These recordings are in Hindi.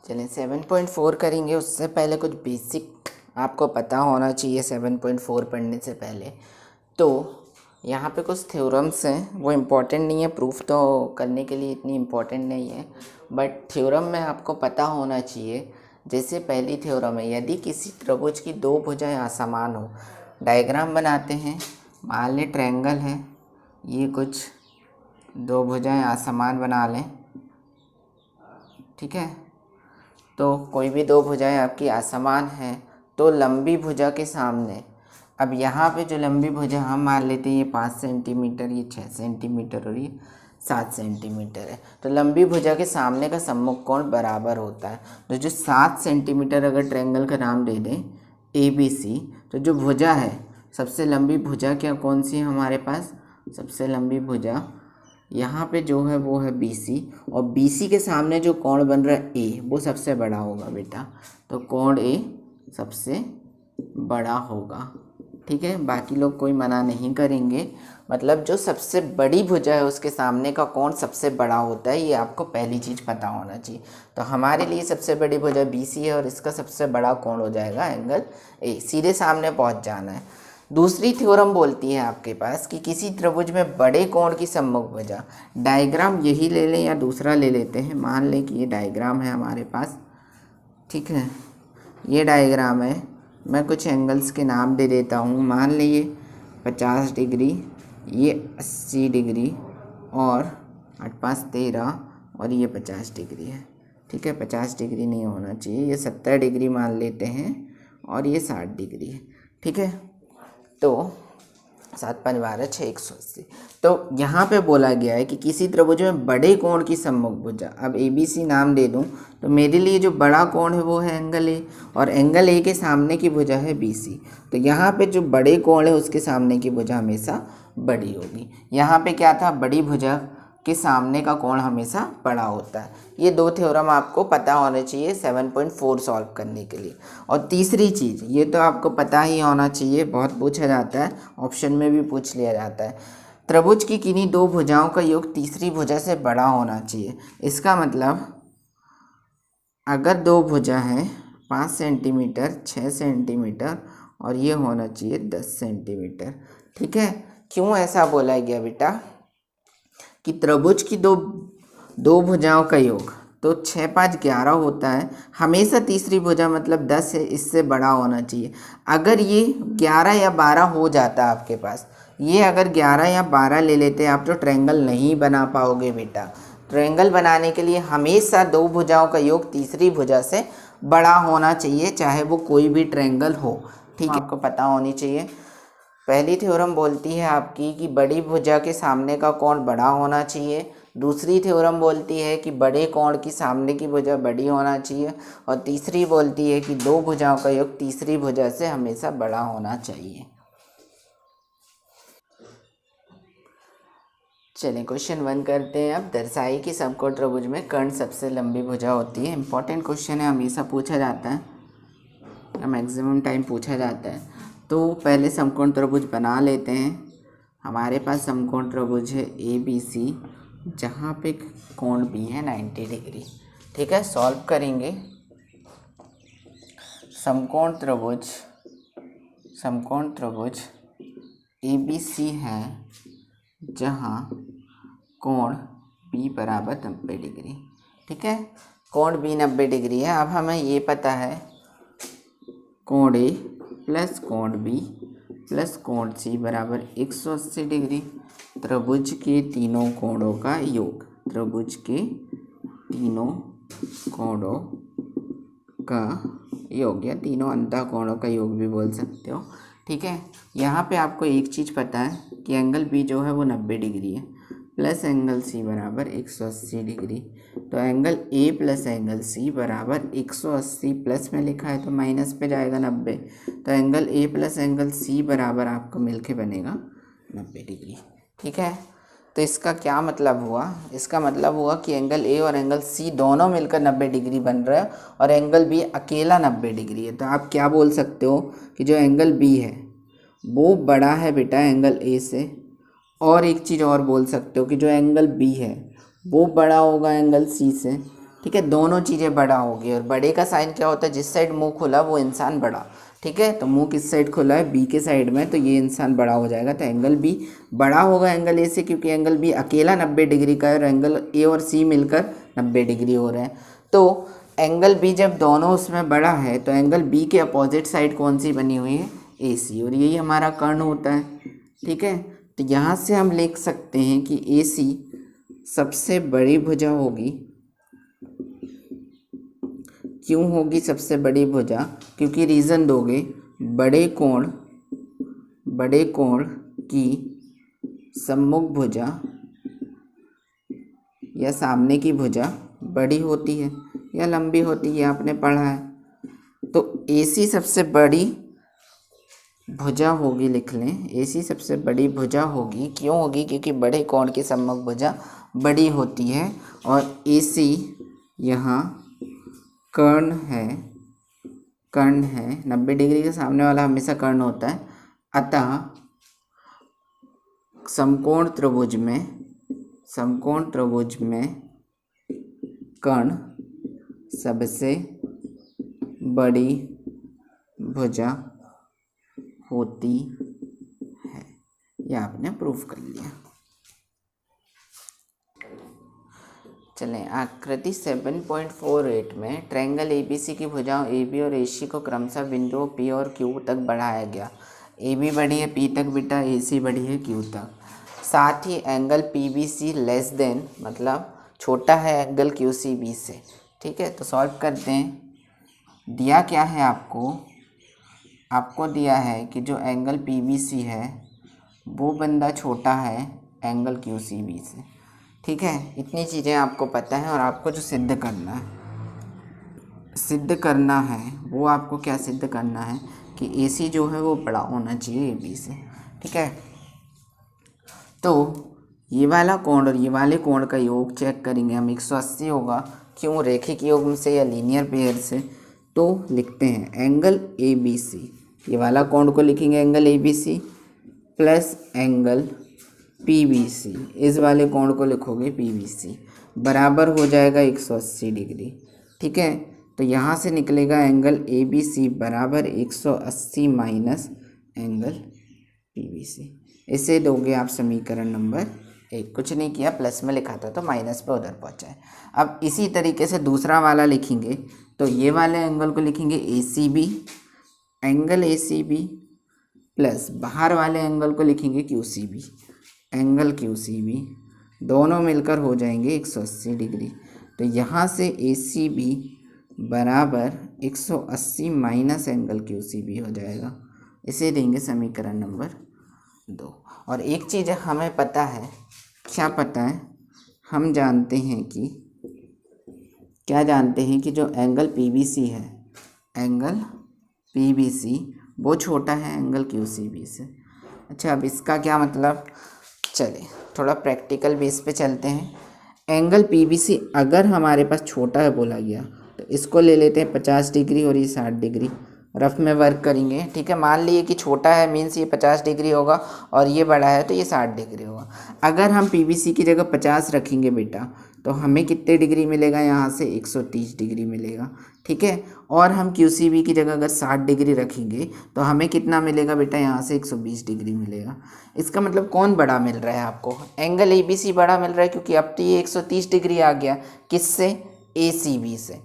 चलिए 7.4 करेंगे। उससे पहले कुछ बेसिक आपको पता होना चाहिए 7.4 पढ़ने से पहले। तो यहाँ पे कुछ थ्योरम्स हैं, वो इम्पोर्टेंट नहीं है, प्रूफ तो करने के लिए इतनी इम्पोर्टेंट नहीं है, बट थ्योरम में आपको पता होना चाहिए। जैसे पहली थ्योरम है, यदि किसी त्रिभुज की दो भुजाएं असमान हो। डायग्राम बनाते हैं, मान लें ट्रायंगल है, ये कुछ दो भुजाएं असमान बना लें, ठीक है। तो कोई भी दो भुजाएं आपकी असमान हैं, तो लंबी भुजा के सामने, अब यहाँ पे जो लंबी भुजा हम मान लेते हैं ये 5 सेंटीमीटर, ये 6 सेंटीमीटर और ये 7 सेंटीमीटर है। तो लंबी भुजा के सामने का सम्मुख कोण बराबर होता है। तो जो 7 सेंटीमीटर अगर ट्रायंगल का नाम दे दें ABC, तो जो भुजा है सबसे लंबी भुजा क्या कौन सी है हमारे पास, सबसे लंबी भुजा यहाँ पे जो है वो है BC, और BC के सामने जो कोण बन रहा है A, वो सबसे बड़ा होगा बेटा। तो कोण A सबसे बड़ा होगा, ठीक है। बाकी लोग कोई मना नहीं करेंगे, मतलब जो सबसे बड़ी भुजा है उसके सामने का कोण सबसे बड़ा होता है, ये आपको पहली चीज़ पता होना चाहिए। तो हमारे लिए सबसे बड़ी भुजा BC है और इसका सबसे बड़ा कोण हो जाएगा एंगल A, सीधे सामने पहुंच जाना है। दूसरी थ्योरम बोलती है आपके पास कि किसी त्रिभुज में बड़े कोण की सम्मुख भुजा, डायग्राम यही ले लें या दूसरा ले लेते हैं, मान लें कि ये डायग्राम है हमारे पास, ठीक है। ये डायग्राम है, मैं कुछ एंगल्स के नाम दे देता हूँ, मान लीजिए 50 डिग्री, ये 80 डिग्री, और 8 5 13, और ये 50 डिग्री है, ठीक है। 50 डिग्री नहीं होना चाहिए, ये 70 डिग्री मान लेते हैं, और ये 60 डिग्री है, ठीक है। तो 7 5 12 6 180। तो यहाँ पे बोला गया है कि किसी त्रिभुज में बड़े कोण की सम्मुख भुजा, अब ABC नाम दे दूँ तो मेरे लिए जो बड़ा कोण है वो है एंगल A, और एंगल A के सामने की भुजा है BC। तो यहाँ पे जो बड़े कोण है उसके सामने की भुजा हमेशा बड़ी होगी। यहाँ पे क्या था, बड़ी भुजा के सामने का कोण हमेशा बड़ा होता है। ये दो थ्योरम आपको पता होने चाहिए 7.4 सॉल्व करने के लिए। और तीसरी चीज़, ये तो आपको पता ही होना चाहिए, बहुत पूछा जाता है, ऑप्शन में भी पूछ लिया जाता है, त्रिभुज की किन्हीं दो भुजाओं का योग तीसरी भुजा से बड़ा होना चाहिए। इसका मतलब अगर दो भुजा हैं 5 सेंटीमीटर 6 सेंटीमीटर और ये होना चाहिए 10 सेंटीमीटर, ठीक है। क्यों ऐसा बोला गया बेटा कि त्रिभुज की दो भुजाओं का योग, तो 6 5 11 होता है, हमेशा तीसरी भुजा मतलब 10 है, इससे बड़ा होना चाहिए। अगर ये 11 या 12 हो जाता आपके पास, ये अगर 11 या 12 ले लेते आप, तो ट्रायंगल नहीं बना पाओगे बेटा। ट्रायंगल बनाने के लिए हमेशा दो भुजाओं का योग तीसरी भुजा से बड़ा होना चाहिए, चाहे वो कोई भी ट्रायंगल हो, ठीक है। आपको पता होनी चाहिए। पहली थ्योरम बोलती है आपकी कि बड़ी भुजा के सामने का कोण बड़ा होना चाहिए। दूसरी थ्योरम बोलती है कि बड़े कोण की सामने की भुजा बड़ी होना चाहिए। और तीसरी बोलती है कि दो भुजाओं का योग तीसरी भुजा से हमेशा बड़ा होना चाहिए। चलिए क्वेश्चन 1 करते हैं। अब दर्शाई कि समकोण त्रिभुज में कर्ण सबसे लंबी भुजा होती है। इंपॉर्टेंट क्वेश्चन है, हमेशा पूछा जाता है, मैक्सिमम टाइम पूछा जाता है। तो पहले समकोण त्रिभुज बना लेते हैं। हमारे पास समकोण त्रिभुज है ABC, जहाँ पे कोण B है 90 डिग्री, ठीक है। सॉल्व करेंगे। समकोण त्रिभुज ABC है, जहाँ कोण B बराबर 90 डिग्री, ठीक है। कोण B 90 डिग्री है। अब हमें ये पता है कोण A प्लस कोण B प्लस कोण C बराबर 180 डिग्री। त्रिभुज के तीनों कोणों का योग, त्रिभुज के तीनों कोणों का योग या तीनों अंतःकोणों का योग भी बोल सकते हो, ठीक है। यहाँ पे आपको एक चीज़ पता है कि एंगल B जो है वो 90 डिग्री है, प्लस एंगल C बराबर 180 डिग्री। तो angle A plus angle C बराबर 180, प्लस में लिखा है तो माइनस पे जाएगा 90। तो angle A plus angle C बराबर आपको मिलके बनेगा 90 डिग्री, ठीक है। तो इसका क्या मतलब हुआ, इसका मतलब हुआ कि एंगल A और एंगल C दोनों मिलकर 90 डिग्री बन रहा है और एंगल B अकेला 90 डिग्री है। तो आप क्या बोल सकते हो कि जो एंगल B है वो बड़ा है बेटा एंगल A से, और एक चीज़ और बोल सकते हो कि जो एंगल B है वो बड़ा होगा एंगल C से, ठीक है, दोनों चीज़ें बड़ा होगी। और बड़े का साइन क्या होता है, जिस साइड मुंह खुला वो इंसान बड़ा, ठीक है। तो मुंह किस साइड खुला है, बी के साइड में, तो ये इंसान बड़ा हो जाएगा। तो एंगल बी बड़ा होगा एंगल ए से, क्योंकि एंगल बी अकेला 90 डिग्री का है और एंगल ए और सी मिलकर 90 डिग्री हो रहे हैं। तो एंगल बी जब दोनों उसमें बड़ा है तो एंगल बी के अपोजिट साइड कौन सी बनी हुई है, ए सी, और यही हमारा कर्ण होता है, ठीक है। तो यहाँ से हम लिख सकते हैं कि ए सी सबसे बड़ी भुजा होगी। क्यों होगी सबसे बड़ी भुजा, क्योंकि रीज़न दोगे, बड़े कोण की सम्मुख भुजा या सामने की भुजा बड़ी होती है या लंबी होती है, आपने पढ़ा है। तो एसी सबसे बड़ी भुजा होगी, लिख लें, एसी सबसे बड़ी भुजा होगी। क्यों होगी, क्योंकि बड़े कोण की सम्मुख भुजा बड़ी होती है और एसी यहाँ कर्ण है, 90 डिग्री के सामने वाला हमेशा कर्ण होता है। अतः समकोण त्रिभुज में कर्ण सबसे बड़ी भुजा होती है। यह आपने प्रूफ कर लिया। चलें, आकृति 7.48 में ट्रायंगल एबीसी की भुजाओं एबी और एसी को क्रमशः बिंदुओं पी और क्यू तक बढ़ाया गया। एबी बढ़ी है पी तक बेटा, एसी बढ़ी है क्यू तक। साथ ही एंगल पीबीसी लेस देन, मतलब छोटा है एंगल क्यूसीबी से, ठीक है। तो सॉल्व करते हैं। दिया क्या है आपको दिया है कि जो एंगल पीबीसी है वो बंदा छोटा है एंगल क्यूसीबी से, ठीक है। इतनी चीज़ें आपको पता है और आपको जो सिद्ध करना है वो आपको क्या सिद्ध करना है कि एसी जो है वो बड़ा होना चाहिए एबी से, ठीक है। तो ये वाला कोण और ये वाले कोण का योग चेक करेंगे हम, 180 होगा। क्यों, रेखिक योग से या लीनियर पेयर से। तो लिखते हैं एंगल ए बी सी, ये वाला कोण को लिखेंगे angle A B C plus angle P B C, इस वाले कोण को लिखोगे पी बी सी, बराबर हो जाएगा 180 डिग्री, ठीक है। तो यहाँ से निकलेगा एंगल ए बी सी बराबर 180 minus angle P B C. इसे दोगे आप समीकरण नंबर 1। कुछ नहीं किया, प्लस में लिखा था तो माइनस पे उधर पहुँचा है। अब इसी तरीके से दूसरा वाला लिखेंगे, तो ये वाले एंगल को लिखेंगे A C B, angle A C B plus बाहर वाले एंगल को लिखेंगे Q C B, angle Q C B, दोनों मिलकर हो जाएंगे 180 डिग्री। तो यहाँ से ए सी बी बराबर 180 minus angle Q C B हो जाएगा। इसे देंगे समीकरण नंबर 2। और एक चीज़ हमें पता है, क्या पता है, हम जानते हैं कि क्या जानते हैं कि जो एंगल पी बी सी है, एंगल पी बी सी वो छोटा है एंगल क्यू सी बी से। अच्छा, अब इसका क्या मतलब, चले थोड़ा प्रैक्टिकल बेस पे चलते हैं। एंगल पी बी सी अगर हमारे पास छोटा है बोला गया तो इसको ले लेते हैं 50 डिग्री और ये 60 डिग्री, रफ में वर्क करेंगे, ठीक है। मान लिए कि छोटा है मीन्स ये 50 डिग्री होगा और ये बड़ा है तो ये 60 डिग्री होगा। अगर हम पीवीसी की जगह 50 रखेंगे बेटा तो हमें कितने डिग्री मिलेगा, यहाँ से 130 डिग्री मिलेगा, ठीक है। और हम क्यूसीबी की जगह अगर 60 डिग्री रखेंगे तो हमें कितना मिलेगा बेटा, यहाँ से 120 डिग्री मिलेगा। इसका मतलब कौन बड़ा मिल रहा है आपको, एंगल एबीसी बड़ा मिल रहा है, क्योंकि अब तो ये 130 डिग्री आ गया किससे, एसीबी से।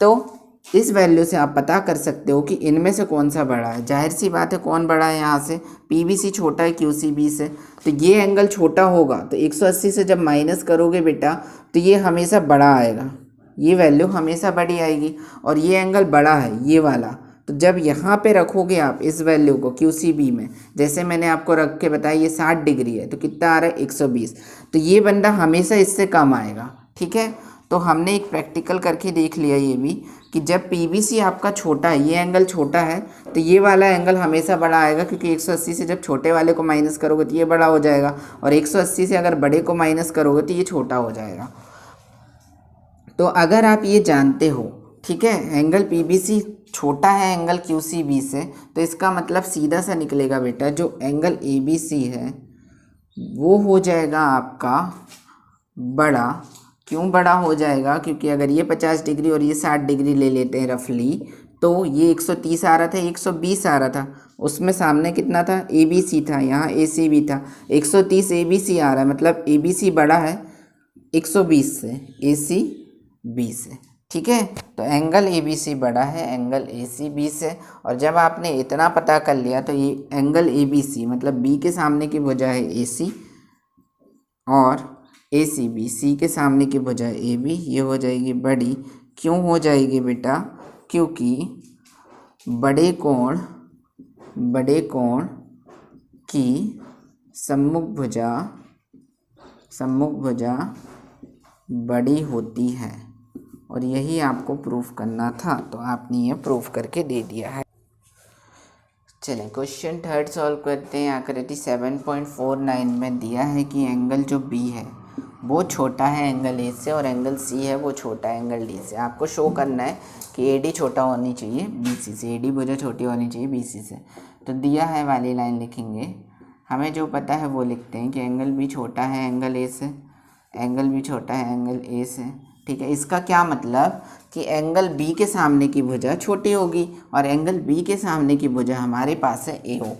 तो इस वैल्यू से आप पता कर सकते हो कि इनमें से कौन सा बड़ा है। जाहिर सी बात है कौन बड़ा है, यहाँ से पीवीसी छोटा है क्यूसीबी से, तो ये एंगल छोटा होगा तो 180 से जब माइनस करोगे बेटा तो ये हमेशा बड़ा आएगा, ये वैल्यू हमेशा बड़ी आएगी। और ये एंगल बड़ा है ये वाला, तो जब यहाँ पे रखोगे आप इस वैल्यू को क्यूसीबी में, जैसे मैंने आपको रख के बताया ये 60 डिग्री है तो कितना आ रहा है 120, तो ये बंदा हमेशा इससे कम आएगा, ठीक है। तो हमने एक प्रैक्टिकल करके देख लिया ये भी कि जब पीवीसी आपका छोटा है, ये एंगल छोटा है, तो ये वाला एंगल हमेशा बड़ा आएगा, क्योंकि 180 से जब छोटे वाले को माइनस करोगे तो ये बड़ा हो जाएगा, और 180 से अगर बड़े को माइनस करोगे तो ये छोटा हो जाएगा। तो अगर आप ये जानते हो, ठीक है, एंगल पीवीसी छोटा है एंगल क्यूसीबी से, तो इसका मतलब सीधा सा निकलेगा बेटा जो एंगल एबीसी है वो हो जाएगा आपका बड़ा क्यों बड़ा हो जाएगा? क्योंकि अगर ये 50 डिग्री और ये 60 डिग्री ले लेते हैं रफली, तो ये 130 आ रहा था, 120 आ रहा था, उसमें सामने कितना था? ए बी सी था, यहाँ ए सी भी था। 130 ए बी सी आ रहा है, मतलब ए बी सी बड़ा है 120 से, ए सी 20 है। ठीक है, तो एंगल ए बी सी बड़ा है एंगल ए सी 20 है। और जब आपने इतना पता कर लिया तो ये एंगल ए बी सी मतलब बी के सामने की भुजा है ए सी, और ए सी बी, सी के सामने की भुजा ए बी, ये हो जाएगी बड़ी। क्यों हो जाएगी बेटा? क्योंकि बड़े कोण की सम्मुख भुजा बड़ी होती है, और यही आपको प्रूफ करना था, तो आपने ये प्रूफ करके दे दिया है। चलें क्वेश्चन थर्ड सॉल्व करते हैं। आकृति 7.49 में दिया है कि एंगल जो बी है वो छोटा है एंगल ए से, और एंगल सी है वो छोटा है एंगल डी से। आपको शो करना है कि ए डी छोटा होनी चाहिए बी सी से, ए डी भुजा छोटी होनी चाहिए बी सी से। तो दिया है वाली लाइन लिखेंगे, हमें जो पता है वो लिखते हैं कि एंगल बी छोटा है एंगल ए से, एंगल बी छोटा है एंगल ए से। ठीक है, इसका क्या मतलब कि एंगल बी के सामने की भुजा छोटी होगी, और एंगल बी के सामने की भुजा हमारे पास है ए ओ,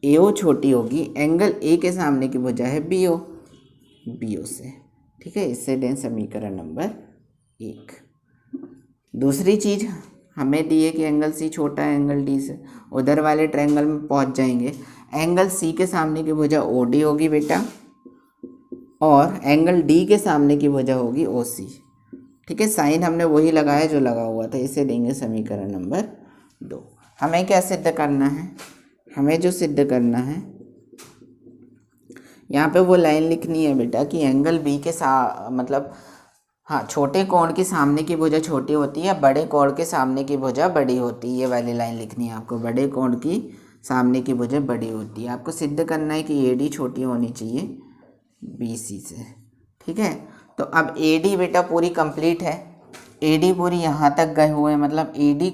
ए ओ छोटी होगी, एंगल ए के सामने की भुजा है बी ओ, बी ओ से। ठीक है, इससे दें समीकरण नंबर 1। दूसरी चीज़ हमें दी है कि एंगल सी छोटा है एंगल डी से, उधर वाले ट्रायंगल में पहुंच जाएंगे। एंगल सी के सामने की भुजा ओ डी होगी बेटा, और एंगल डी के सामने की भुजा होगी ओ सी। ठीक है, साइन हमने वही लगाया जो लगा हुआ था, इसे देंगे समीकरण नंबर 2। हमें क्या सिद्ध करना है? हमें जो सिद्ध करना है, यहाँ पे वो लाइन लिखनी है बेटा कि एंगल बी के मतलब हाँ, छोटे कोण के सामने की भुजा छोटी होती है, बड़े कोण के सामने की भुजा बड़ी होती है। ये वाली लाइन लिखनी है आपको, बड़े कोण की सामने की भुजा बड़ी होती है। आपको सिद्ध करना है कि ए डी छोटी होनी चाहिए बी सी से। ठीक है, तो अब ए डी बेटा पूरी कंप्लीट है, ए डी पूरी यहाँ तक गए हुए हैं, मतलब ए डी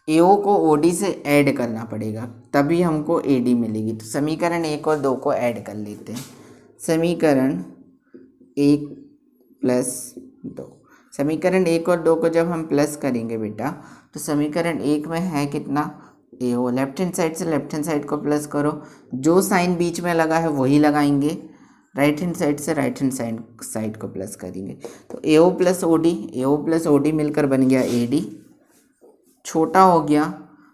ए ओ को ओ डी से ऐड करना पड़ेगा तभी हमको ए डी मिलेगी। तो समीकरण 1 और 2 को ऐड कर लेते हैं। समीकरण 1 प्लस 2, समीकरण 1 और 2 को जब हम प्लस करेंगे बेटा, तो समीकरण 1 में है कितना? ए ओ, लेफ्ट हैंड साइड से लेफ्ट हैंड साइड को प्लस करो, जो साइन बीच में लगा है वही लगाएंगे, राइट हैंड साइड से राइट हैंड साइड को प्लस करेंगे। तो ए ओ प्लस ओ डी, ए ओ प्लस ओ डी मिलकर बन गया ए डी, छोटा हो गया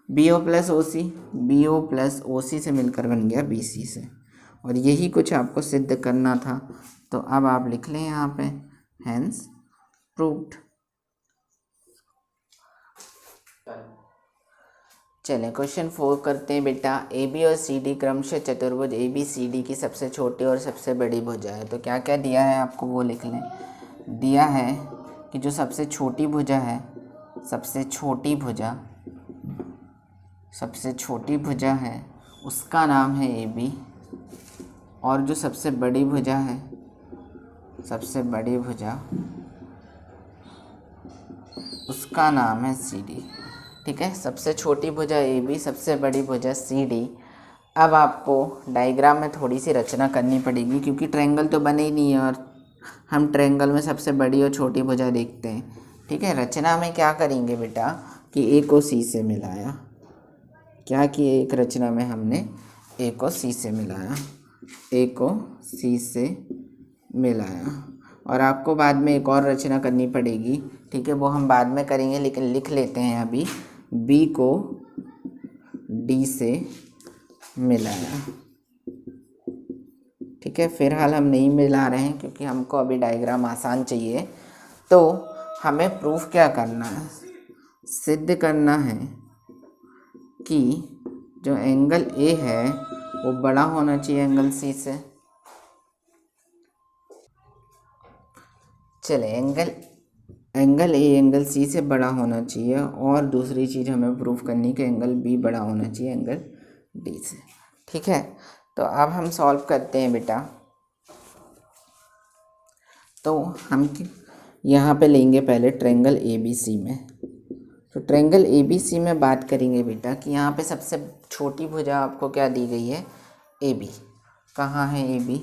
बी ओ प्लस ओ सी, बी ओ प्लस ओ सी से मिलकर बन गया बी सी से। और यही कुछ आपको सिद्ध करना था, तो अब आप लिख लें यहाँ पे हैंस प्रूव्ड। चलें क्वेश्चन 4 करते हैं बेटा। ए बी और सी डी क्रमशः चतुर्भुज ए बी सी डी की सबसे छोटी और सबसे बड़ी भुजा है। तो क्या क्या दिया है आपको वो लिख लें। दिया है कि जो सबसे छोटी भुजा है, सबसे छोटी भुजा है उसका नाम है ए बी, और जो सबसे बड़ी भुजा है, सबसे बड़ी भुजा उसका नाम है सी डी। ठीक है, सबसे छोटी भुजा ए बी, सबसे बड़ी भुजा सी डी। अब आपको डायग्राम में थोड़ी सी रचना करनी पड़ेगी, क्योंकि ट्रायंगल तो बने ही नहीं है और हम ट्रायंगल में सबसे बड़ी और छोटी भुजा देखते हैं। ठीक है, रचना में क्या करेंगे बेटा कि ए को सी से मिलाया। क्या किए? एक रचना में हमने ए को सी से मिलाया, ए को सी से मिलाया, और आपको बाद में एक और रचना करनी पड़ेगी। ठीक है, वो हम बाद में करेंगे, लेकिन लिख लेते हैं अभी। बी को डी से मिलाया। ठीक है, फिलहाल हम नहीं मिला रहे हैं क्योंकि हमको अभी डायग्राम आसान चाहिए। तो हमें प्रूफ क्या करना है? सिद्ध करना है कि जो एंगल ए है वो बड़ा होना चाहिए एंगल सी से। चले, एंगल ए एंगल सी से बड़ा होना चाहिए, और दूसरी चीज़ हमें प्रूफ करनी कि एंगल बी बड़ा होना चाहिए एंगल डी से। ठीक है, तो अब हम सॉल्व करते हैं बेटा। तो हम यहाँ पे लेंगे पहले ट्रायंगल ए बी सी में। तो ट्रायंगल ए बी सी में बात करेंगे बेटा कि यहाँ पे सबसे छोटी भुजा आपको क्या दी गई है? A B. कहाँ है ए बी?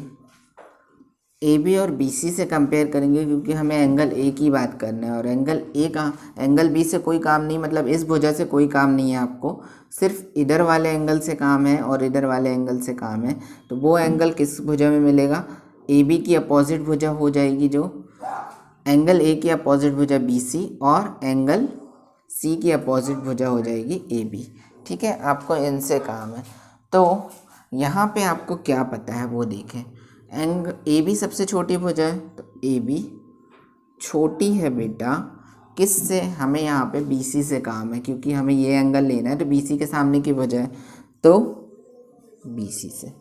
ए बी और बी सी से कंपेयर करेंगे, क्योंकि हमें एंगल ए की बात करना है और एंगल ए का एंगल बी से कोई काम नहीं, मतलब इस भुजा से कोई काम नहीं है आपको, सिर्फ इधर वाले एंगल से काम है और इधर वाले एंगल से काम है। तो वो एंगल किस भुजा में मिलेगा, ए बी की अपोजिट भुजा हो जाएगी, जो एंगल ए की अपोजिट भुजा बी सी और एंगल सी की अपोजिट भुजा हो जाएगी ए बी। ठीक है, आपको इनसे काम है। तो यहाँ पे आपको क्या पता है वो देखें। ए बी सबसे छोटी भुजा है, तो ए बी छोटी है बेटा किससे, हमें यहाँ पे बी सी से काम है, क्योंकि हमें ये एंगल लेना है, तो बी सी के सामने की भुजा है तो बी सी से।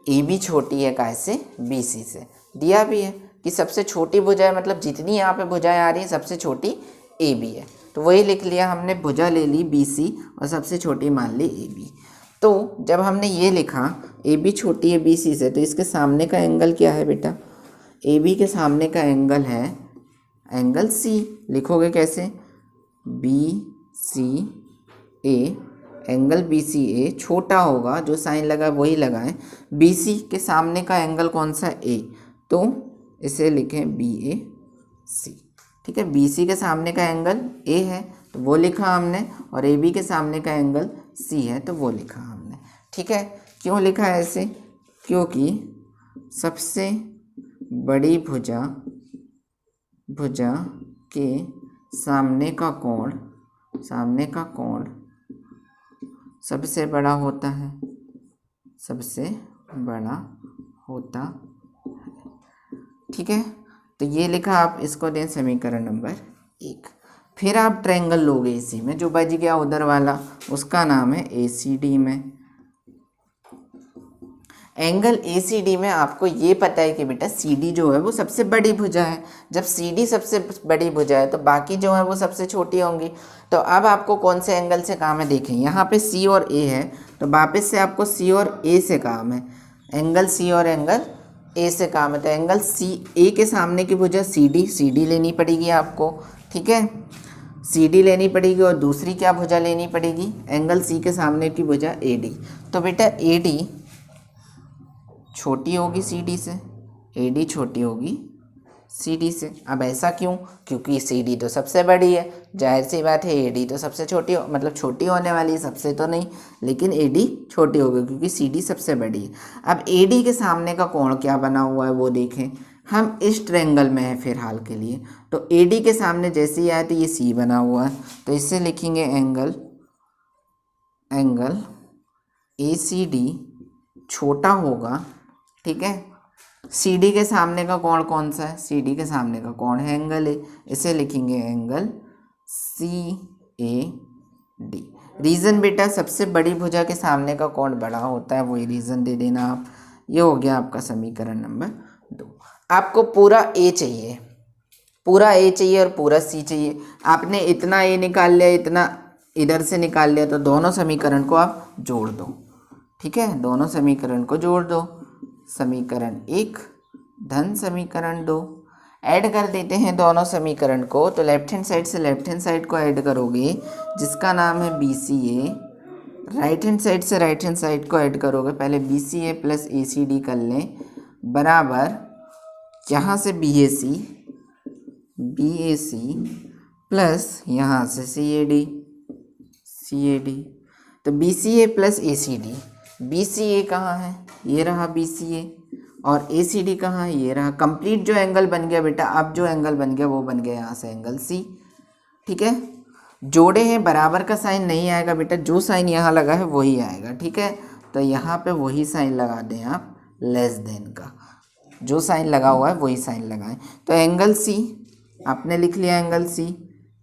ए बी छोटी है कैसे, बी सी से। दिया भी है कि सबसे छोटी भुजा है, मतलब जितनी यहाँ पे भुजाएं आ रही है सबसे छोटी ए बी है, तो वही लिख लिया हमने, भुजा ले ली बी सी और सबसे छोटी मान ली ए बी। तो जब हमने ये लिखा ए बी छोटी है बी सी से, तो इसके सामने का एंगल क्या है बेटा, ए बी के सामने का एंगल है एंगल सी। लिखोगे कैसे, B C A, angle B C A छोटा होगा, जो साइन लगा वही लगाएं। बी सी के सामने का एंगल कौन सा, ए, तो इसे लिखें बी ए सी। ठीक है, बी सी के सामने का एंगल ए है तो वो लिखा हमने, और ए बी के सामने का एंगल सी है तो वो लिखा हमने। ठीक है, क्यों लिखा है ऐसे, क्योंकि सबसे बड़ी भुजा के सामने का कोण सबसे बड़ा होता है, सबसे बड़ा होता है। ठीक है, तो ये लिखा, आप इसको दें समीकरण नंबर 1। फिर आप ट्रायंगल लोगे इसी में, जो बच गया उधर वाला उसका नाम है ए सी डी में। एंगल ए सी डी में आपको ये पता है कि बेटा सी डी जो है वो सबसे बड़ी भुजा है, जब सी डी सबसे बड़ी भुजा है तो बाकी जो है वो सबसे छोटी होंगी। तो अब आपको कौन से एंगल से काम है, देखें यहाँ पे सी और ए है, तो वापस से आपको सी और ए से काम है, एंगल सी और एंगल ए से काम है। तो एंगल सी ए के सामने की भुजा सी डी लेनी पड़ेगी आपको। ठीक है, सी डी लेनी पड़ेगी और दूसरी क्या भुजा लेनी पड़ेगी, एंगल सी के सामने की भुजा ए डी। तो बेटा ए डी छोटी होगी सी डी से, ए डी छोटी होगी सी डी से। अब ऐसा क्यों, क्योंकि सी डी तो सबसे बड़ी है, जाहिर सी बात है ए डी तो सबसे छोटी मतलब छोटी होने वाली है, सबसे तो नहीं, लेकिन ए डी छोटी होगी क्योंकि सी डी सबसे बड़ी है। अब ए डी के सामने का कोण क्या बना हुआ है वो देखें, हम इस ट्रायंगल में है फिलहाल के लिए, तो ए डी के सामने जैसे ही आए तो ये सी बना हुआ है, तो इससे लिखेंगे एंगल ए सी डी छोटा होगा। ठीक है, सी डी के सामने का कोण कौन सा है, सी डी के सामने का कोण है एंगल ए, इसे लिखेंगे angle C A D. Reason बेटा सबसे बड़ी भुजा के सामने का कोण बड़ा होता है, वही रीज़न दे देना आप। ये हो गया आपका समीकरण नंबर 2। आपको पूरा ए चाहिए, पूरा ए चाहिए और पूरा सी चाहिए। आपने इतना ए निकाल लिया, इतना इधर से निकाल लिया, तो दोनों समीकरण को आप जोड़ दो। ठीक है, दोनों समीकरण को जोड़ दो, समीकरण 1 धन समीकरण 2। ऐड कर देते हैं दोनों समीकरण को, तो लेफ्ट हैंड साइड से लेफ्ट हैंड साइड को ऐड करोगे जिसका नाम है बी सी ए, राइट हैंड साइड से राइट हैंड साइड को ऐड करोगे, पहले बी सी ए प्लस ए सी डी कर लें, बराबर यहाँ से बी ए सी प्लस यहाँ से सी ए डी। तो बी सी ए प्लस ए सी डी, बी सी ए कहाँ है, ये रहा बी सी ए, और ए सी डी कहाँ है, ये रहा। कंप्लीट जो एंगल बन गया बेटा, अब जो एंगल बन गया वो बन गया यहाँ से एंगल सी। ठीक है, जोड़े हैं, बराबर का साइन नहीं आएगा बेटा, जो साइन यहाँ लगा है वही आएगा। ठीक है, तो यहाँ पे वही साइन लगा दें आप, लेस देन का, जो साइन लगा हुआ है वही साइन लगाएं। तो एंगल सी आपने लिख लिया, एंगल सी।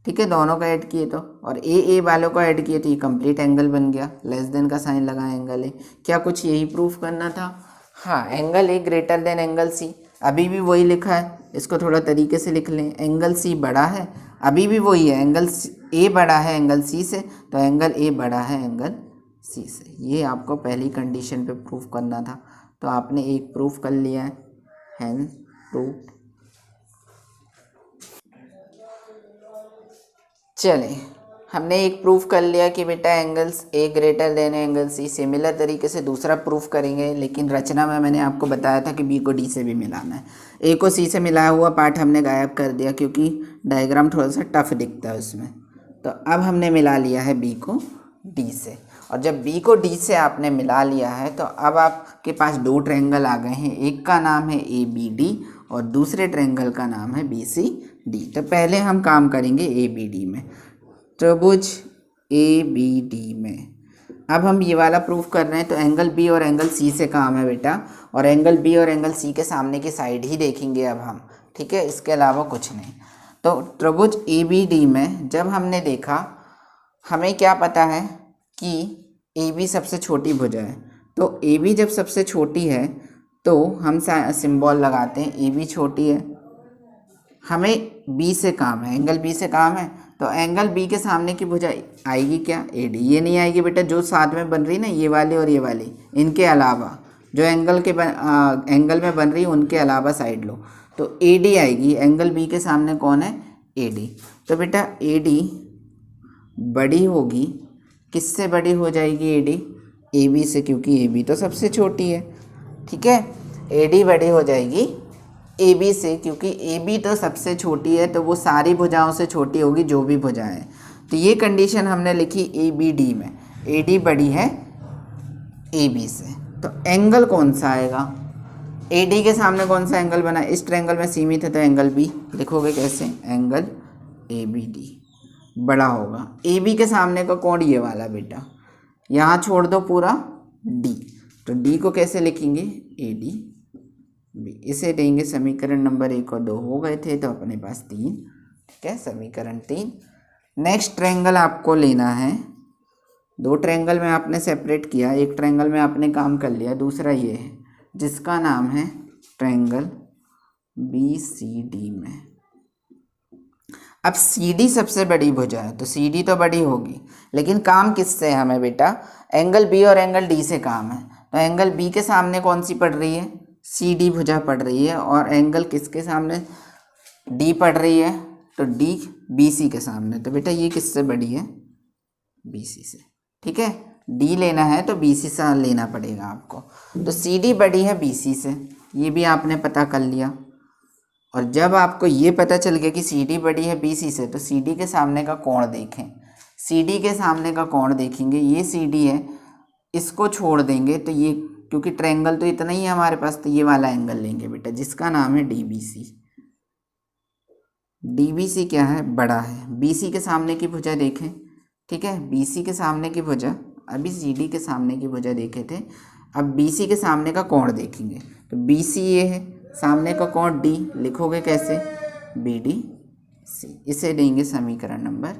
ठीक है, दोनों का ऐड किए तो, और ए वालों को ऐड किए तो ये कंप्लीट एंगल बन गया, लेस देन का साइन लगा एंगल ए। क्या कुछ यही प्रूफ करना था? हाँ, angle A greater than angle C, अभी भी वही लिखा है, इसको थोड़ा तरीके से लिख लें। एंगल सी बड़ा है, अभी भी वही है, एंगल ए बड़ा है एंगल सी से, तो एंगल ए बड़ा है एंगल सी से। ये आपको पहली कंडीशन पे प्रूफ करना था, तो आपने एक प्रूफ कर लिया है, हैंस प्रूफ। चलें हमने एक प्रूफ कर लिया कि बेटा angles A greater than angle C. Similar तरीके से दूसरा प्रूफ करेंगे, लेकिन रचना में मैंने आपको बताया था कि बी को डी से भी मिलाना है। ए को सी से मिलाया हुआ पार्ट हमने गायब कर दिया क्योंकि डायग्राम थोड़ा सा टफ दिखता है उसमें। तो अब हमने मिला लिया है बी को डी से, और जब बी को डी से आपने मिला लिया है तो अब आपके पास दो ट्रायंगल आ गए हैं। एक का नाम है ए बी डी और दूसरे ट्रायंगल का नाम है बी सी डी। तो पहले हम काम करेंगे ए बी डी में, त्रिभुज ए बी डी में। अब हम ये वाला प्रूफ कर रहे हैं तो एंगल बी और एंगल सी से काम है बेटा, और एंगल बी और एंगल सी के सामने की साइड ही देखेंगे अब हम, ठीक है, इसके अलावा कुछ नहीं। तो त्रिभुज ए बी डी में जब हमने देखा, हमें क्या पता है कि ए बी सबसे छोटी भुजा है। तो ए बी जब सबसे छोटी है तो हम सिंबल लगाते हैं, ए बी छोटी है, हमें बी से काम है, एंगल बी से काम है। तो एंगल बी के सामने की भुजा आएगी क्या, ए डी। ये नहीं आएगी बेटा, जो साथ में बन रही ना ये वाली और ये वाली, इनके अलावा जो एंगल में बन रही है उनके अलावा साइड लो, तो ए डी आएगी। एंगल बी के सामने कौन है, ए डी। तो बेटा ए डी बड़ी होगी, किससे बड़ी हो जाएगी ए डी, ए बी से, क्योंकि ए बी तो सबसे छोटी है, ठीक है। ए डी बड़ी हो जाएगी ए बी से, क्योंकि ए बी तो सबसे छोटी है, तो वो सारी भुजाओं से छोटी होगी जो भी भुजाएं। तो ये कंडीशन हमने लिखी ए बी डी में, ए डी बड़ी है ए बी से। तो एंगल कौन सा आएगा, ए डी के सामने कौन सा एंगल बना, इस ट्रायंगल में सीमित है तो एंगल बी लिखोगे कैसे, एंगल ए बी डी बड़ा होगा। ए बी के सामने का कोण ये वाला बेटा, यहाँ छोड़ दो पूरा डी, तो डी को कैसे लिखेंगे, ए डी बी। इसे देंगे समीकरण नंबर 1 और 2 हो गए थे, तो अपने पास 3, ठीक है, समीकरण 3। नेक्स्ट ट्रायंगल आपको लेना है, दो ट्रायंगल में आपने सेपरेट किया, एक ट्रायंगल में आपने काम कर लिया, दूसरा ये है जिसका नाम है ट्रायंगल बी सी डी में। अब सी डी सबसे बड़ी भुजा है तो सी डी तो बड़ी होगी, लेकिन काम किससे है हमें बेटा, एंगल बी और एंगल डी से काम है। तो एंगल बी के सामने कौन सी पड़ रही है, सी डी भुजा पड़ रही है, और एंगल किसके सामने, डी पड़ रही है, तो डी बी सी के सामने। तो बेटा ये किससे बड़ी है, बी सी से, ठीक है। डी लेना है तो बी सी से लेना पड़ेगा आपको। तो सी डी बड़ी है बी सी से, ये भी आपने पता कर लिया। और जब आपको ये पता चल गया कि सी डी बड़ी है बी सी से, तो सी डी के सामने का कोण देखें, सी डी के सामने का कोण देखेंगे, ये सी डी है, इसको छोड़ देंगे तो ये, क्योंकि ट्रायंगल तो इतना ही है हमारे पास, तो ये वाला एंगल लेंगे बेटा जिसका नाम है D B C. D B C क्या है, बड़ा है। बी सी के सामने की भुजा देखें, ठीक है, बी सी के सामने की भुजा, अभी सी डी के सामने की भुजा देखे थे, अब बी सी के सामने का कोण देखेंगे। तो बी सी ये है, सामने का कोण डी, लिखोगे कैसे, बी डी सी। इसे देंगे समीकरण नंबर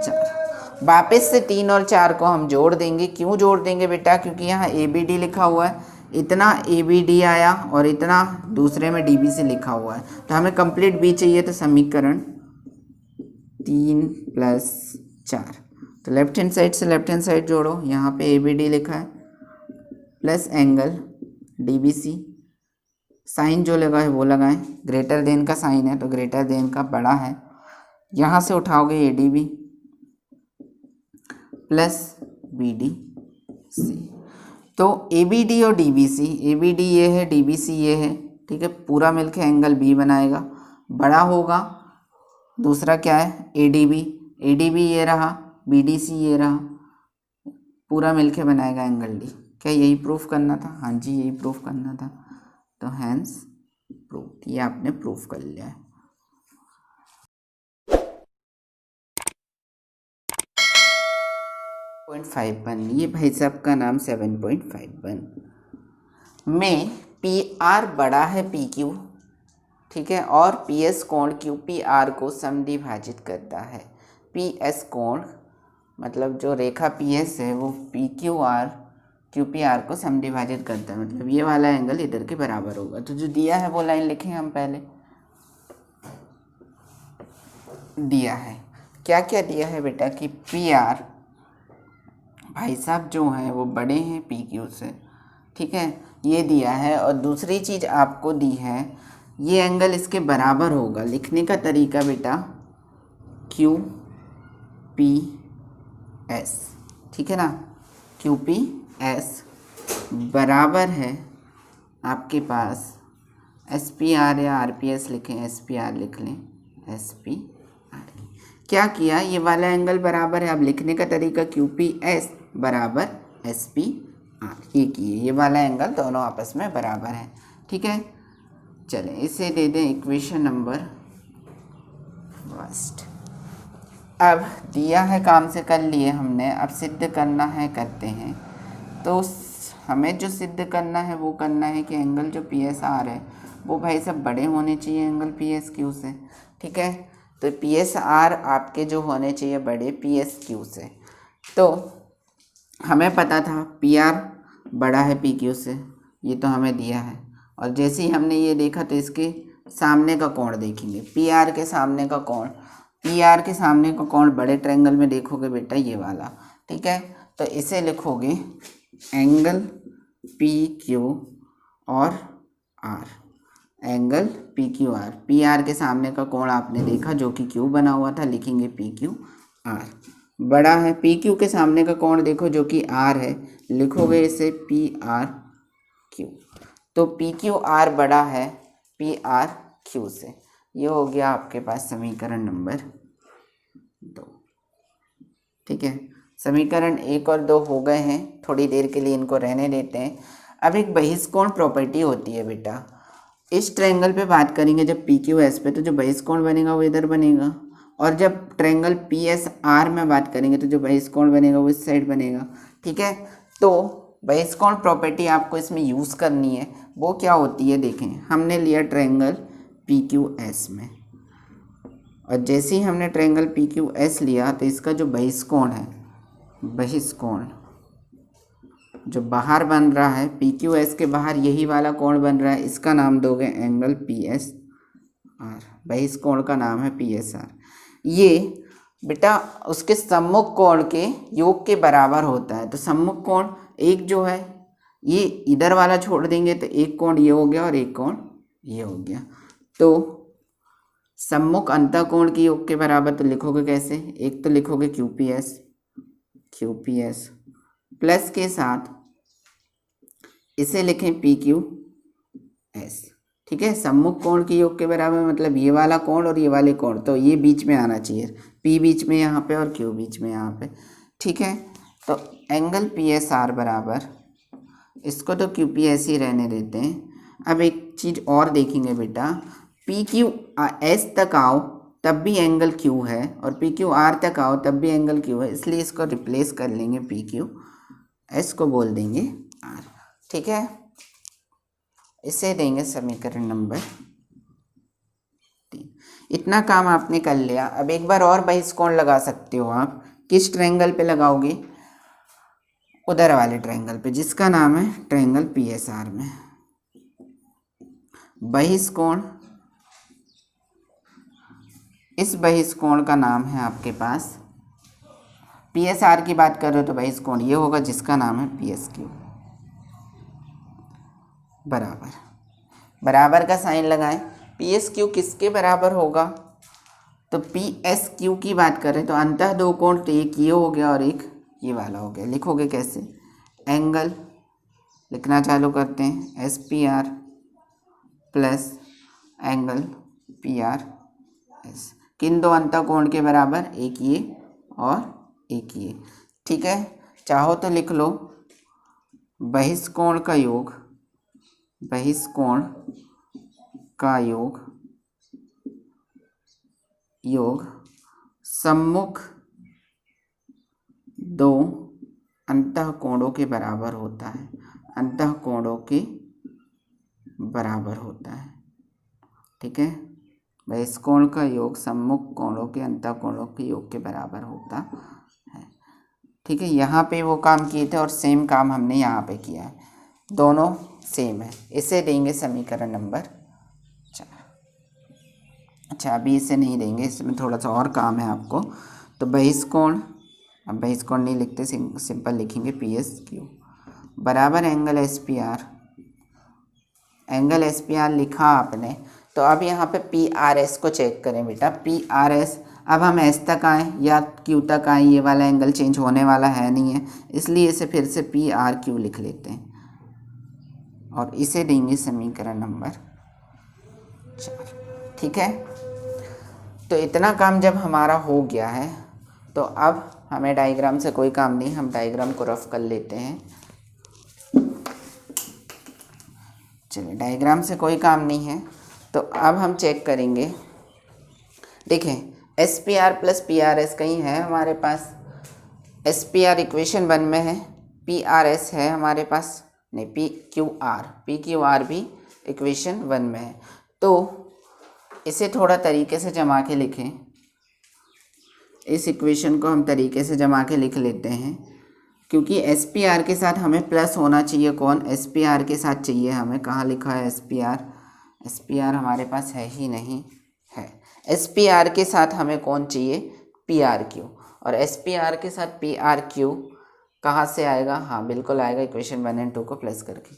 4। वापस से 3 और 4 को हम जोड़ देंगे। क्यों जोड़ देंगे बेटा, क्योंकि यहाँ ए बी डी लिखा हुआ है, इतना ए बी डी आया और इतना दूसरे में डी बी सी लिखा हुआ है, तो हमें कंप्लीट बी चाहिए। तो समीकरण 3 + 4, तो लेफ्ट हैंड साइड से लेफ्ट हैंड साइड जोड़ो, यहाँ पे ए बी डी लिखा है plus angle D B C, sign जो लगा है वो लगाएं, ग्रेटर देन का साइन है तो ग्रेटर देन का बड़ा है, यहाँ से उठाओगे A D B plus B D C. तो ए बी डी और D B C, A B D ये है, डी बी सी ये है, ठीक है, पूरा मिलके एंगल बी बनाएगा, बड़ा होगा। दूसरा क्या है, ए डी बी ये रहा, बी डी सी ये रहा, पूरा मिलके बनाएगा एंगल डी। क्या यही प्रूफ करना था, हाँ जी यही प्रूफ करना था, तो हैंस प्रूफ, ये आपने प्रूफ कर लिया है। .51, ये भाई साहब का नाम 7.51 में पी आर बड़ा है पी क्यू, ठीक है, और पी एस कोण क्यू पी आर को समद्विभाजित करता है। पी एस कोण मतलब जो रेखा पी एस है वो पी क्यू पी आर को समद्विभाजित करता है, मतलब ये वाला एंगल इधर के बराबर होगा। तो जो दिया है वो लाइन लिखें हम पहले, दिया है क्या क्या दिया है बेटा कि पी आर भाई साहब जो हैं वो बड़े हैं पी क्यू से, ठीक है, ये दिया है। और दूसरी चीज़ आपको दी है, ये एंगल इसके बराबर होगा। लिखने का तरीका बेटा, क्यू पी एस, ठीक है ना, क्यू पी एस बराबर है आपके पास एस पी आर या आर पी एस लिखें, एस पी आर लिख लें, एस पी आर। क्या किया, ये वाला एंगल बराबर है, अब लिखने का तरीका क्यू पी एस बराबर एस पी आर, ये किए, ये वाला एंगल दोनों आपस में बराबर है, ठीक है। चलें इसे दे दें इक्वेशन नंबर फर्स्ट। अब दिया है, काम से कर लिए हमने, अब सिद्ध करना है, करते हैं। तो हमें जो सिद्ध करना है वो करना है कि एंगल जो पी एस आर है वो भाई सब बड़े होने चाहिए एंगल पी एस क्यू से, ठीक है। तो पी एस आर आपके जो होने चाहिए बड़े पी एस क्यू से। तो हमें पता था पी आर बड़ा है पी क्यू से, ये तो हमें दिया है, और जैसे ही हमने ये देखा तो इसके सामने का कोण देखेंगे, पी आर के सामने का कोण, पी आर के सामने का कोण बड़े ट्रायंगल में देखोगे बेटा ये वाला, ठीक है। तो इसे लिखोगे एंगल पी क्यू और R, angle P Q R, P R के सामने का कोण आपने देखा जो कि क्यू बना हुआ था, लिखेंगे पी क्यू आर बड़ा है, पी क्यू के सामने का कोण देखो जो कि आर है, लिखोगे इसे पी आर क्यू। तो पी क्यू आर बड़ा है पी आर क्यू से, ये हो गया आपके पास समीकरण नंबर 2, ठीक है। समीकरण 1 और 2 हो गए हैं, थोड़ी देर के लिए इनको रहने देते हैं। अब एक बहिष्कोण प्रॉपर्टी होती है बेटा, इस ट्रायंगल पे बात करेंगे जब पी क्यू एस पे, तो जो बहिष्कोण बनेगा वो इधर बनेगा, और जब ट्रायंगल पी एस आर में बात करेंगे तो जो बहिष्कोण बनेगा वो इस साइड बनेगा, ठीक है। तो बहिष्कोण प्रॉपर्टी आपको इसमें यूज़ करनी है, वो क्या होती है देखें, हमने लिया ट्रायंगल पी क्यू एस में, और जैसे ही हमने ट्रायंगल पी क्यू एस लिया तो इसका जो बहिष्कोण है, बहिष्कोण जो बाहर बन रहा है पी क्यू एस के बाहर यही वाला कोण बन रहा है, इसका नाम दोगे एंगल पी एस आर, बहिष्कोण का नाम है पी एस आर। ये बेटा उसके सम्मुख कोण के योग के बराबर होता है। तो सम्मुख कोण एक जो है ये इधर वाला छोड़ देंगे तो एक कोण ये हो गया और एक कोण ये हो गया, तो सम्मुख अंतःकोण के योग के बराबर। तो लिखोगे कैसे, एक तो लिखोगे क्यू पी एस प्लस के साथ इसे लिखें पी क्यू एस, ठीक है। सम्मुख कोण के योग के बराबर मतलब ये वाला कोण और ये वाले कोण, तो ये बीच में आना चाहिए, पी बीच में यहाँ पे और क्यू बीच में यहाँ पे, ठीक है। तो एंगल पी एस आर बराबर, इसको तो क्यू पी एस ही रहने देते हैं। अब एक चीज़ और देखेंगे बेटा, पी क्यू एस तक आओ तब भी एंगल क्यू है, और पी क्यू आर तक आओ तब भी एंगल क्यू है, इसलिए इसको रिप्लेस कर लेंगे, पी क्यू एस को बोल देंगे आर, ठीक है। इसे देंगे समीकरण नंबर 3। इतना काम आपने कर लिया। अब एक बार और बहिष्कोण लगा सकते हो आप, किस ट्रायंगल पे लगाओगे, उधर वाले ट्रायंगल पे जिसका नाम है ट्रायंगल पी एस आर में। बहिष्कोण, इस बहिष्कोण का नाम है आपके पास, पी एस आर की बात कर रहे हो तो बहिष्कोण ये होगा जिसका नाम है पी एस क्यू, बराबर, बराबर का साइन लगाएं। पी एस क्यू किसके बराबर होगा, तो पी एस क्यू की बात करें तो अंतः दो कोण, तो एक ये हो गया और एक ये वाला हो गया। लिखोगे कैसे, एंगल लिखना चालू करते हैं, S P R plus angle P R S, किन दो अंतः कोण के बराबर, एक ये और एक ये, ठीक है। चाहो तो लिख लो बहिष्कोण का योग, बहिष्कोण का योग सम्मुख दो अंतःकोणों के बराबर होता है, अंतःकोणों के बराबर होता है, ठीक है। बहिष्कोण का योग सम्मुख कोणों के अंतःकोणों के योग के बराबर होता है, ठीक है। यहाँ पे वो काम किए थे और सेम काम हमने यहाँ पे किया है, दोनों सेम है। इसे देंगे समीकरण नंबर 4। अच्छा अभी इसे नहीं देंगे, इसमें थोड़ा सा और काम है आपको। तो बहिष्कोण, अब बहिष्कोण नहीं लिखते, सिंपल लिखेंगे पी एस क्यू बराबर angle S P R, angle S P R लिखा आपने। तो अब यहाँ पे पी आर एस को चेक करें बेटा, पी आर एस अब हम एस तक आए या क्यू तक आए, ये वाला एंगल चेंज होने वाला है नहीं है, इसलिए इसे फिर से पी आर क्यू लिख लेते हैं और इसे देंगे समीकरण नंबर 4। ठीक है, तो इतना काम जब हमारा हो गया है तो अब हमें डायग्राम से कोई काम नहीं, हम डायग्राम को रफ कर लेते हैं। चलिए, डायग्राम से कोई काम नहीं है तो अब हम चेक करेंगे। देखें, S P R plus P R S कहीं है हमारे पास, एस पी आर इक्वेशन 1 में है, पी आर एस है हमारे पास, नहीं पी क्यू आर भी इक्वेशन 1 में है। तो इसे थोड़ा तरीके से जमा के लिखें, इस इक्वेशन को हम तरीके से जमा के लिख लेते हैं, क्योंकि एस पी आर के साथ हमें प्लस होना चाहिए। कौन? एस पी आर के साथ चाहिए हमें। कहाँ लिखा है S P R? S P R हमारे पास है ही नहीं है। एस पी आर के साथ हमें कौन चाहिए? P R Q. और एस पी आर के साथ पी आर क्यू कहाँ से आएगा? हाँ बिल्कुल आएगा, इक्वेशन 1 और 2 को प्लस करके।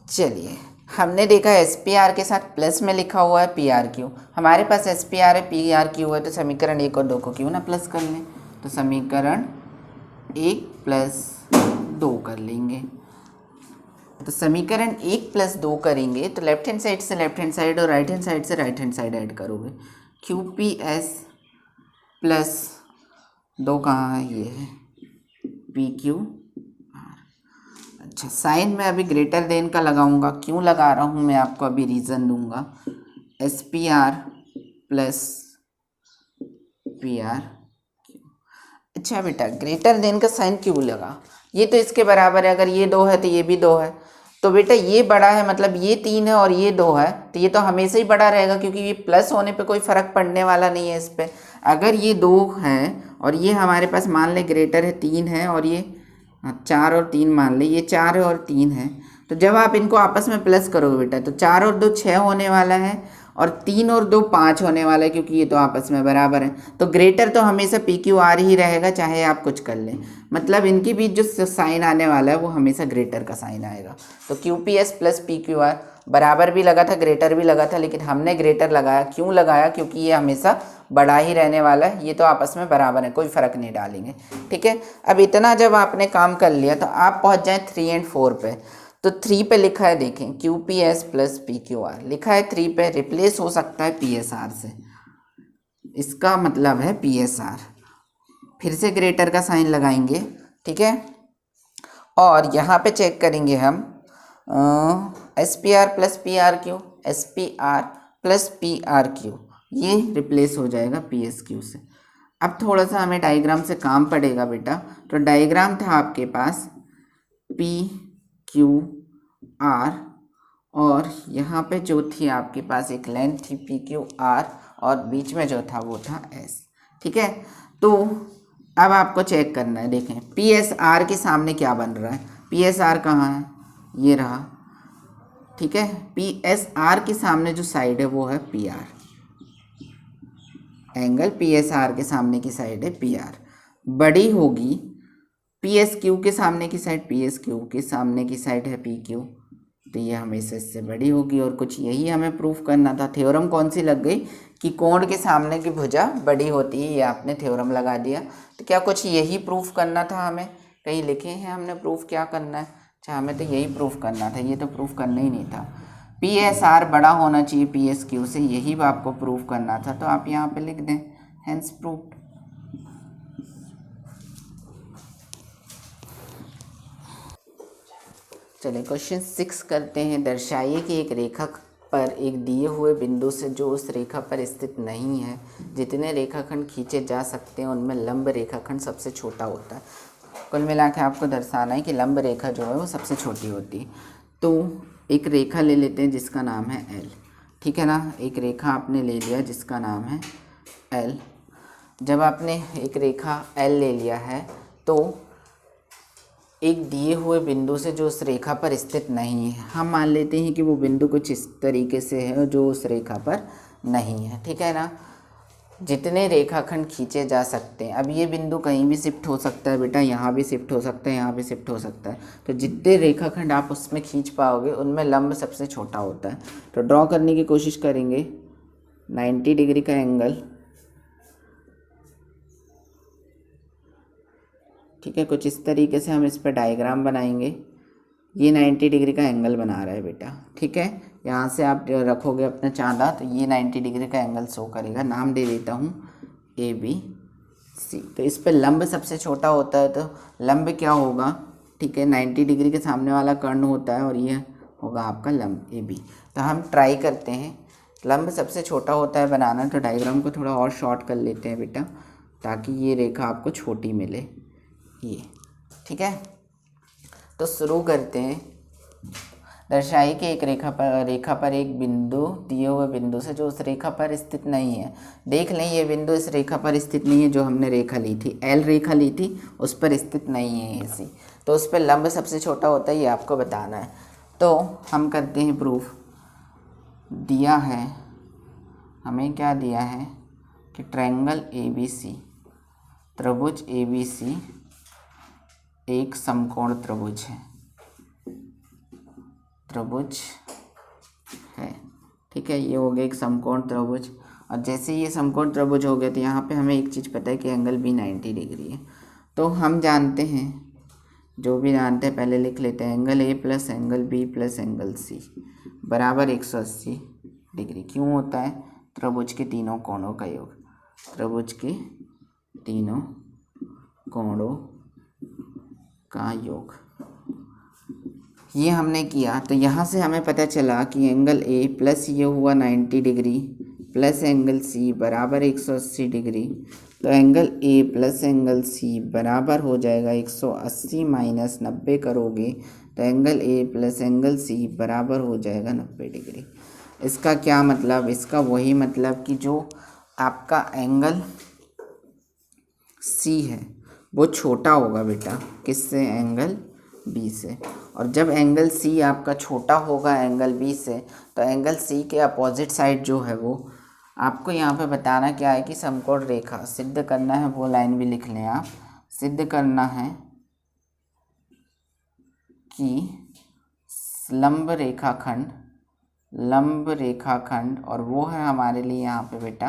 चलिए, हमने देखा एस पी आर के साथ प्लस में लिखा हुआ है पी आर क्यू। हमारे पास एस पी आर है, पी आर क्यू है, तो समीकरण 1 और 2 को क्यों ना प्लस कर लें। तो समीकरण 1 + 2 कर लेंगे। तो समीकरण 1 + 2 करेंगे तो लेफ्ट हैंड साइड से लेफ्ट हैंड साइड और राइट हैंड साइड से राइट हैंड साइड ऐड करोगे। क्यू पी एस प्लस 2 कहाँ है? ये है पी क्यू आर। अच्छा, साइन में अभी ग्रेटर देन का लगाऊंगा। क्यों लगा रहा हूँ मैं आपको अभी रीज़न दूंगा। S P R plus P R. अच्छा बेटा, ग्रेटर देन का साइन क्यों लगा? ये तो इसके बराबर है, अगर ये 2 है तो ये भी 2 है, तो बेटा ये बड़ा है, मतलब ये 3 है और ये 2 है, तो ये तो हमेशा ही बड़ा रहेगा, क्योंकि ये प्लस होने पे कोई फ़र्क पड़ने वाला नहीं है इस पर। अगर ये 2 है और ये हमारे पास मान ले ग्रेटर है 3 है, और ये 4 और 3 मान ले, ये 4 है और 3 है, तो जब आप इनको आपस में प्लस करोगे बेटा तो 4 और 2 6 होने वाला है और 3 और 2 5 होने वाला है, क्योंकि ये तो आपस में बराबर है। तो ग्रेटर तो हमेशा पी क्यू आर ही रहेगा, चाहे आप कुछ कर लें, मतलब इनके बीच जो साइन आने वाला है वो हमेशा ग्रेटर का साइन आएगा। तो Q P S plus P Q are बराबर भी लगा था, ग्रेटर भी लगा था, लेकिन हमने ग्रेटर लगाया। क्यों लगाया? क्योंकि ये हमेशा बड़ा ही रहने वाला है, ये तो आपस में बराबर है, कोई फ़र्क नहीं डालेंगे। ठीक है, अब इतना जब आपने काम कर लिया तो आप पहुँच जाएँ 3 और 4 पे। तो 3 पे लिखा है, देखें Q P S plus P Q are लिखा है 3 पे, रिप्लेस हो सकता है पी एस आर से, इसका मतलब है पी एस आर। फिर से ग्रेटर का साइन लगाएंगे, ठीक है, और यहाँ पे चेक करेंगे हम S P R plus P R Q, S P R plus P R Q, ये रिप्लेस हो जाएगा पी एस क्यू से। अब थोड़ा सा हमें डायग्राम से काम पड़ेगा बेटा। तो डायग्राम था आपके पास पी क्यू आर, और यहाँ पे जो थी आपके पास एक लेंथ थी पी क्यू आर, और बीच में जो था वो था एस। ठीक है, तो अब आपको चेक करना है। देखें, पी एस आर के सामने क्या बन रहा है? पी एस आर कहाँ है? ये रहा। ठीक है, पी एस आर के सामने जो साइड है वो है P R, angle P S R के सामने की साइड है पी आर, बड़ी होगी पी एस क्यू के सामने की साइड, पी एस क्यू के सामने की साइड है पी क्यू, तो ये हमेशा इससे बड़ी होगी। और कुछ यही हमें प्रूफ करना था। थ्योरम कौन सी लग गई कि कोण के सामने की भुजा बड़ी होती है, ये आपने थ्योरम लगा दिया। तो क्या कुछ यही प्रूफ करना था हमें? कहीं लिखे हैं हमने प्रूफ क्या करना है? अच्छा, हमें तो यही प्रूफ करना था, ये तो प्रूफ करना ही नहीं था। पी एस आर बड़ा होना चाहिए पी एस क्यू से, यही आपको प्रूफ करना था, तो आप यहाँ पे लिख दें हेंस प्रूफ्ड। चलिए क्वेश्चन 6 करते हैं। दर्शाइए कि एक रेखा पर एक दिए हुए बिंदु से जो उस रेखा पर स्थित नहीं है, जितने रेखाखंड खींचे जा सकते हैं उनमें लंब रेखाखंड सबसे छोटा होता है। कुल मिला के आपको दर्शाना है कि लंब रेखा जो है वो सबसे छोटी होती है। तो एक रेखा ले लेते हैं जिसका नाम है एल। ठीक है ना, एक रेखा आपने ले लिया जिसका नाम है एल। जब आपने एक रेखा एल ले लिया है तो एक दिए हुए बिंदु से जो उस रेखा पर स्थित नहीं है, हम मान लेते हैं कि वो बिंदु कुछ इस तरीके से है जो उस रेखा पर नहीं है। ठीक है ना, जितने रेखाखंड खींचे जा सकते हैं, अब ये बिंदु कहीं भी शिफ्ट हो सकता है बेटा, यहाँ भी शिफ्ट हो सकता है, यहाँ भी शिफ्ट हो सकता है, तो जितने रेखाखंड आप उसमें खींच पाओगे उनमें लंब सबसे छोटा होता है। तो ड्रॉ करने की कोशिश करेंगे। 90 डिग्री का एंगल, ठीक है, कुछ इस तरीके से हम इस पर डायग्राम बनाएंगे। ये 90 डिग्री का एंगल बना रहा है बेटा, ठीक है। यहाँ से आप रखोगे अपना चांदा तो ये 90 डिग्री का एंगल शो करेगा। नाम दे देता हूँ ABC। तो इस पर लंब सबसे छोटा होता है, तो लंब क्या होगा, ठीक है, 90 डिग्री के सामने वाला कर्ण होता है और ये होगा आपका लंब AB। तो हम ट्राई करते हैं, लंब सबसे छोटा होता है बनाना, तो डायग्राम को थोड़ा और शॉर्ट कर लेते हैं बेटा, ताकि ये रेखा आपको छोटी मिले, ये, ठीक है। तो शुरू करते हैं। दर्शाइए कि एक रेखा पर एक बिंदु दिए हुए बिंदु से जो उस रेखा पर स्थित नहीं है। देख लें ये बिंदु इस रेखा पर स्थित नहीं है, जो हमने रेखा ली थी, L रेखा ली थी, उस पर स्थित नहीं है ऐसी, तो उस पर लंब सबसे छोटा होता है, ये आपको बताना है। तो हम करते हैं प्रूफ। दिया है, हमें क्या दिया है कि ट्रायंगल ABC, त्रिभुज ABC एक समकोण त्रिभुज है, त्रिभुज है, ठीक है। ये हो गया एक समकोण त्रिभुज, और जैसे ये समकोण त्रिभुज हो गया तो यहाँ पे हमें एक चीज़ पता है कि एंगल भी 90 डिग्री है। तो हम जानते हैं, जो भी जानते हैं पहले लिख लेते हैं, angle A plus angle B plus angle C बराबर 180 डिग्री। क्यों होता है, त्रिभुज के तीनों कोणों का योग, त्रिभुज के तीनों कोणों का योग। ये हमने किया, तो यहाँ से हमें पता चला कि एंगल A प्लस ये हुआ 90 डिग्री प्लस एंगल C बराबर 180 डिग्री। तो angle A plus angle C बराबर हो जाएगा 180 माइनस 90 करोगे तो angle A plus angle C बराबर हो जाएगा 90 डिग्री। इसका क्या मतलब, इसका वही मतलब कि जो आपका एंगल C है वो छोटा होगा बेटा, किससे, एंगल B से। और जब एंगल C आपका छोटा होगा एंगल B से, तो एंगल C के अपोजिट साइड जो है वो आपको यहाँ पे बताना क्या है कि समकोण रेखा सिद्ध करना है। वो लाइन भी लिख लें आप, सिद्ध करना है कि लंब रेखाखंड, और वो है हमारे लिए यहाँ पे बेटा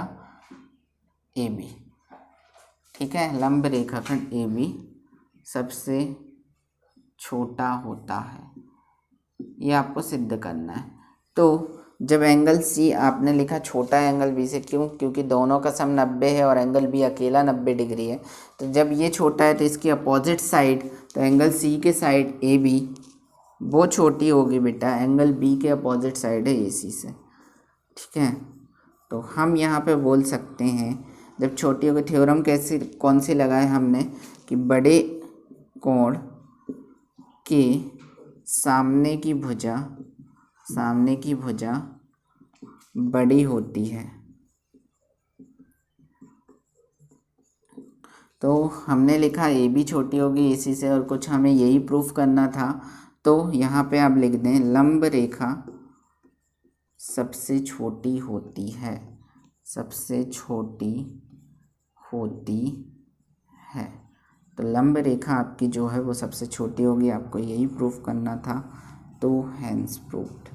AB, ठीक है। लंब रेखाखंड AB सबसे छोटा होता है, ये आपको सिद्ध करना है। तो जब एंगल C आपने लिखा छोटा है एंगल B से, क्यों, क्योंकि दोनों का सम 90 है और एंगल B अकेला 90 डिग्री है। तो जब ये छोटा है तो इसकी अपोजिट साइड, तो एंगल C के साइड AB वो छोटी होगी बेटा, एंगल B के अपोजिट साइड है AC से, ठीक है। तो हम यहाँ पे बोल सकते हैं जब छोटी होगी, थ्योरम कौन सी लगाए हमने कि बड़े कोण के सामने की भुजा बड़ी होती है। तो हमने लिखा AB छोटी होगी AC से, और कुछ हमें यही प्रूफ करना था। तो यहाँ पे आप लिख दें लंब रेखा सबसे छोटी होती है, सबसे छोटी होती है। तो लंब रेखा आपकी जो है वो सबसे छोटी होगी, आपको यही प्रूफ करना था। तो हैंस प्रूफ्ड।